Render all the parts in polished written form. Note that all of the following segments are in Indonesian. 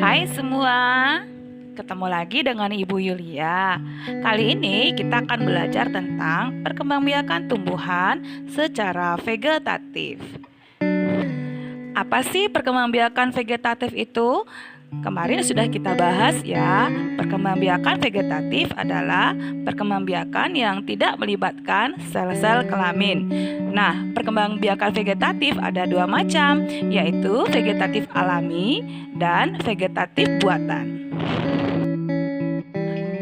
Hai semua, ketemu lagi dengan Ibu Yulia. Kali ini kita akan belajar tentang perkembangbiakan tumbuhan secara vegetatif. Apa sih perkembangbiakan vegetatif itu? Kemarin sudah kita bahas ya. Perkembangbiakan vegetatif adalah perkembangbiakan yang tidak melibatkan sel-sel kelamin. Nah, perkembangbiakan vegetatif ada dua macam, yaitu vegetatif alami dan vegetatif buatan.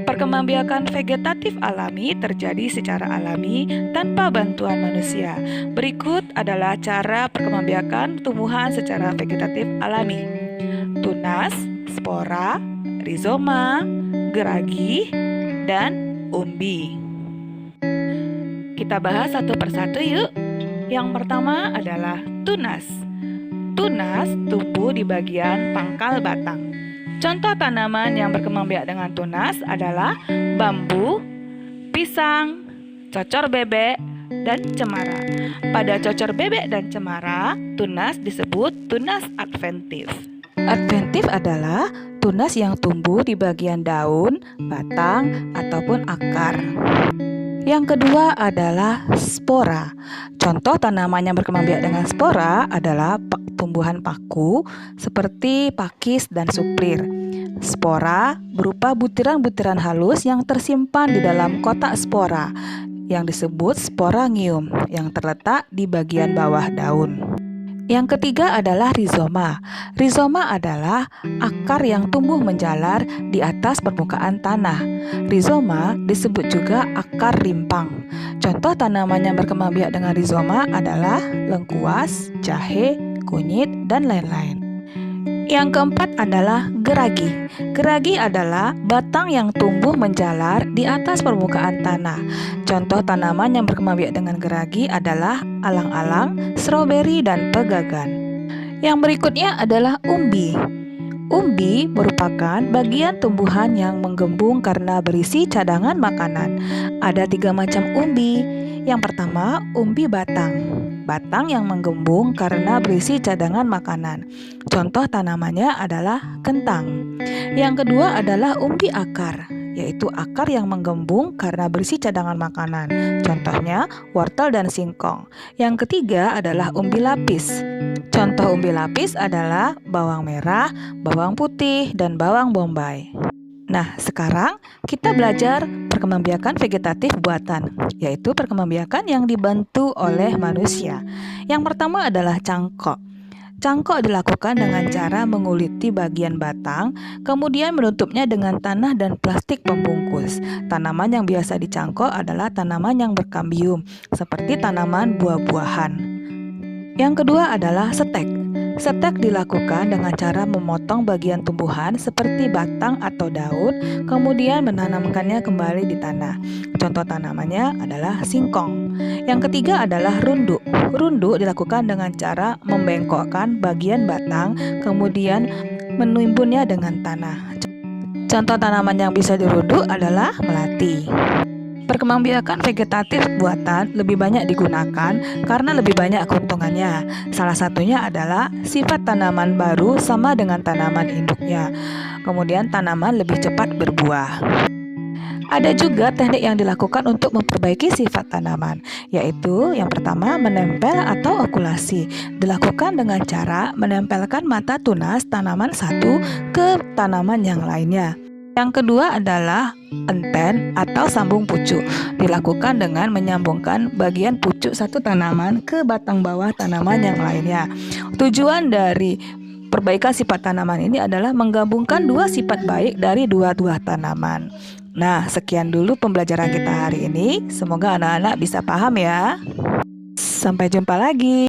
Perkembangbiakan vegetatif alami terjadi secara alami tanpa bantuan manusia. Berikut adalah cara perkembangbiakan tumbuhan secara vegetatif alami: tunas, spora, rizoma, geragi, dan umbi. Kita bahas satu persatu yuk. Yang pertama adalah tunas. Tunas tumbuh di bagian pangkal batang. Contoh tanaman yang berkembang biak dengan tunas adalah bambu, pisang, cocor bebek, dan cemara. Pada cocor bebek dan cemara, tunas disebut tunas adventif. Adventif adalah tunas yang tumbuh di bagian daun, batang, ataupun akar. Yang kedua adalah spora. Contoh tanaman yang berkembang biak dengan spora adalah tumbuhan paku seperti pakis dan suplir. Spora berupa butiran-butiran halus yang tersimpan di dalam kotak spora yang disebut sporangium yang terletak di bagian bawah daun. Yang ketiga adalah rizoma. Rizoma adalah akar yang tumbuh menjalar di atas permukaan tanah. Rizoma disebut juga akar rimpang. Contoh tanaman yang berkembang biak dengan rizoma adalah lengkuas, jahe, kunyit, dan lain-lain. Yang keempat adalah geragi. Geragi adalah batang yang tumbuh menjalar di atas permukaan tanah. Contoh tanaman yang berkembang biak dengan geragi adalah alang-alang, stroberi, dan pegagan. Yang berikutnya adalah umbi. Umbi merupakan bagian tumbuhan yang menggembung karena berisi cadangan makanan. Ada 3 macam umbi. Yang pertama, umbi batang. Batang yang menggembung karena berisi cadangan makanan. Contoh tanamannya adalah kentang. Yang kedua adalah umbi akar, yaitu akar yang menggembung karena berisi cadangan makanan. Contohnya wortel dan singkong. Yang ketiga adalah umbi lapis. Contoh umbi lapis adalah bawang merah, bawang putih, dan bawang bombay. Nah, sekarang kita belajar perkembangbiakan vegetatif buatan, yaitu perkembangbiakan yang dibantu oleh manusia. Yang pertama adalah cangkok. Cangkok dilakukan dengan cara menguliti bagian batang, kemudian menutupnya dengan tanah dan plastik pembungkus. Tanaman yang biasa dicangkok adalah tanaman yang berkambium, seperti tanaman buah-buahan. Yang kedua adalah setek. Setek dilakukan dengan cara memotong bagian tumbuhan seperti batang atau daun, kemudian menanamkannya kembali di tanah. Contoh tanamannya adalah singkong. Yang ketiga adalah runduk. Runduk dilakukan dengan cara membengkokkan bagian batang, kemudian menimbunnya dengan tanah. Contoh tanaman yang bisa dirunduk adalah melati. Perkembangbiakan vegetatif buatan lebih banyak digunakan karena lebih banyak keuntungannya. Salah satunya adalah sifat tanaman baru sama dengan tanaman induknya. Kemudian tanaman lebih cepat berbuah. Ada juga teknik yang dilakukan untuk memperbaiki sifat tanaman, yaitu yang pertama menempel atau okulasi. Dilakukan dengan cara menempelkan mata tunas tanaman satu ke tanaman yang lainnya. Yang kedua adalah enten atau sambung pucuk. Dilakukan dengan menyambungkan bagian pucuk satu tanaman ke batang bawah tanaman yang lainnya. Tujuan dari perbaikan sifat tanaman ini adalah menggabungkan dua sifat baik dari dua tanaman. Nah, sekian dulu pembelajaran kita hari ini. Semoga anak-anak bisa paham ya. Sampai jumpa lagi.